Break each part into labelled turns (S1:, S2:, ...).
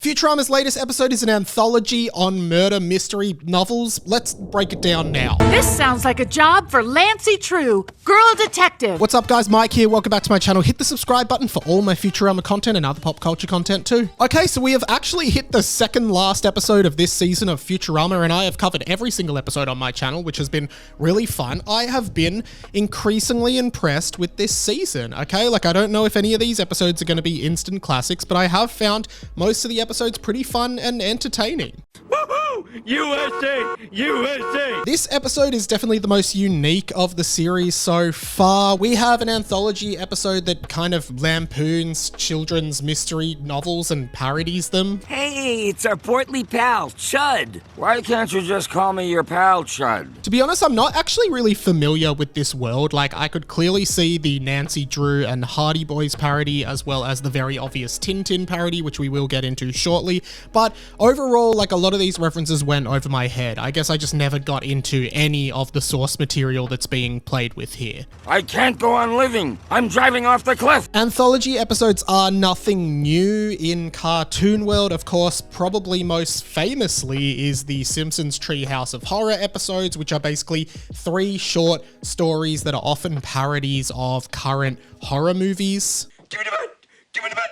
S1: Futurama's latest episode is an anthology on murder mystery novels. Let's break it down now.
S2: This sounds like a job for Lancey True, girl detective.
S1: What's up guys, Mike here, welcome back to my channel. Hit the subscribe button for all my Futurama content and other pop culture content too. Okay, so we have actually hit the second last episode of this season of Futurama, and I have covered every single episode on my channel, which has been really fun. I have been increasingly impressed with this season, okay? Like, I don't know if any of these episodes are going to be instant classics, but I have found most of the episodes pretty fun and entertaining.
S3: Woohoo! USA! USA!
S1: This episode is definitely the most unique of the series so far. We have an anthology episode that kind of lampoons children's mystery novels and parodies them.
S3: Hey, it's our portly pal, Chud. Why can't you just call me your pal, Chud?
S1: To be honest, I'm not actually really familiar with this world. Like, I could clearly see the Nancy Drew and Hardy Boys parody, as well as the very obvious TinTin parody, which we will get into shortly. But overall, like, a lot of these references went over my head. I guess I just never got into any of the source material that's being played with here.
S3: I can't go on living. I'm driving off the cliff.
S1: Anthology episodes are nothing new in cartoon world. Of course, probably most famously is the Simpsons Treehouse of Horror episodes, which are basically 3 short stories that are often parodies of current horror movies.
S3: Give me the butt. Give me the butt.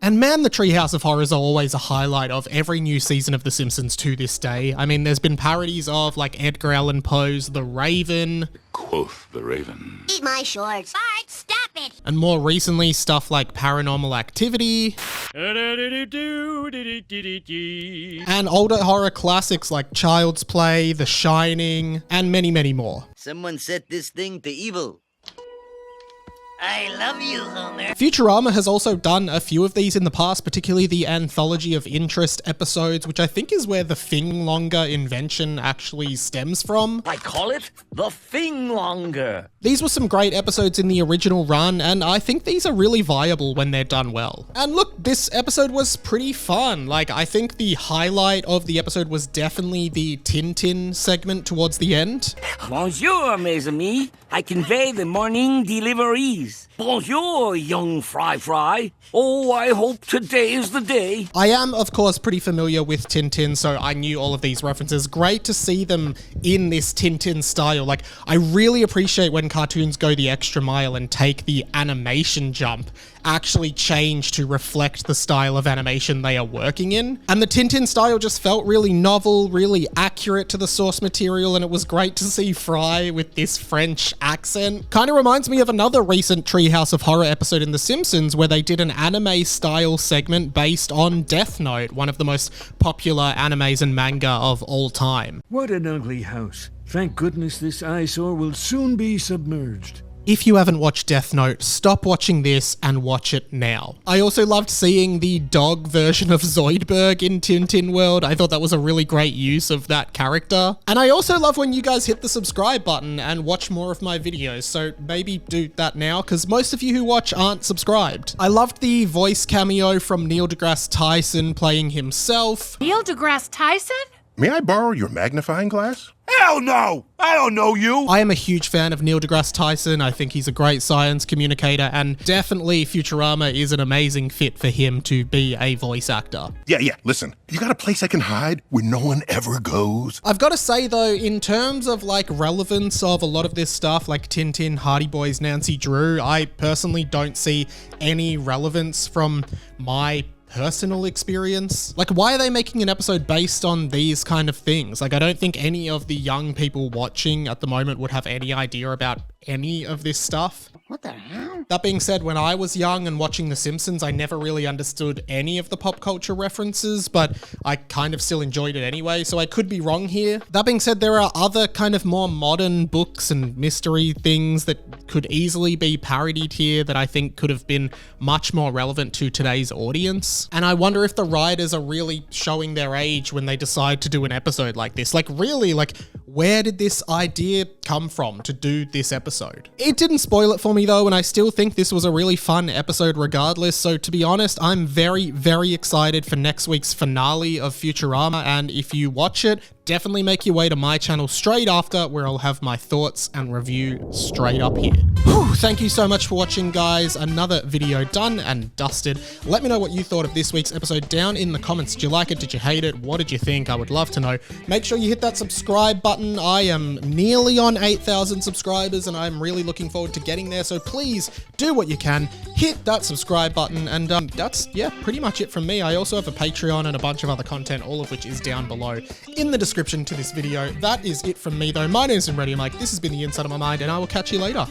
S1: And man, the Treehouse of Horrors are always a highlight of every new season of The Simpsons to this day. I mean, there's been parodies of, like, Edgar Allan Poe's The Raven.
S4: Quoth the Raven.
S5: Eat my shorts. Bart, stop it!
S1: And more recently, stuff like Paranormal Activity. And older horror classics like Child's Play, The Shining, and many, many more.
S6: Someone set this thing to evil. I love you, Homer.
S1: Futurama has also done a few of these in the past, particularly the Anthology of Interest episodes, which I think is where the Thinglonger invention actually stems from.
S3: I call it the Thinglonger.
S1: These were some great episodes in the original run, and I think these are really viable when they're done well. And look, this episode was pretty fun. Like, I think the highlight of the episode was definitely the TinTin segment towards the end.
S3: Bonjour, mes amis. I convey the morning deliveries. Bonjour, young fry. Oh, I hope today is the day.
S1: I am, of course, pretty familiar with TinTin, so I knew all of these references. Great to see them in this TinTin style. Like, I really appreciate when cartoons go the extra mile and take the animation jump, actually change to reflect the style of animation they are working in. And the TinTin style just felt really novel, really accurate to the source material, and it was great to see Fry with this French accent. Kind of reminds me of another recent Treehouse of Horror episode in The Simpsons where they did an anime style segment based on Death Note, one of the most popular animes and manga of all time.
S7: What an ugly house. Thank goodness this eyesore will soon be submerged.
S1: If you haven't watched Death Note, stop watching this and watch it now. I also loved seeing the dog version of Zoidberg in Tintin World. I thought that was a really great use of that character. And I also love when you guys hit the subscribe button and watch more of my videos, so maybe do that now, because most of you who watch aren't subscribed. I loved the voice cameo from Neil deGrasse Tyson playing himself.
S2: Neil deGrasse Tyson?
S4: May I borrow your magnifying glass?
S3: Hell no! I don't know you!
S1: I am a huge fan of Neil deGrasse Tyson. I think he's a great science communicator, and definitely Futurama is an amazing fit for him to be a voice actor.
S4: Yeah, listen. You got a place I can hide where no one ever goes?
S1: I've got to say though, in terms of like relevance of a lot of this stuff, like TinTin, Hardy Boys, Nancy Drew, I personally don't see any relevance from my personal experience. Like, why are they making an episode based on these kind of things? Like, I don't think any of the young people watching at the moment would have any idea about any of this stuff.
S5: What the hell?
S1: That being said, when I was young and watching The Simpsons, I never really understood any of the pop culture references, but I kind of still enjoyed it anyway, so I could be wrong here. That being said, there are other kind of more modern books and mystery things that could easily be parodied here that I think could have been much more relevant to today's audience. And I wonder if the writers are really showing their age when they decide to do an episode like this. Like, really, like, where did this idea come from to do this episode? It didn't spoil it for me though, and I still think this was a really fun episode regardless. So to be honest, I'm very, very excited for next week's finale of Futurama, and if you watch it, definitely make your way to my channel straight after, where I'll have my thoughts and review straight up here. Whew, thank you so much for watching, guys. Another video done and dusted. Let me know what you thought of this week's episode down in the comments. Did you like it? Did you hate it? What did you think? I would love to know. Make sure you hit that subscribe button. I am nearly on 8,000 subscribers and I'm really looking forward to getting there. So please do what you can. Hit that subscribe button, and that's, yeah, pretty much it from me. I also have a Patreon and a bunch of other content, all of which is down below in the description to this video. That is it from me, though. My name is Radio Mike. This has been The Inside of My Mind, and I will catch you later.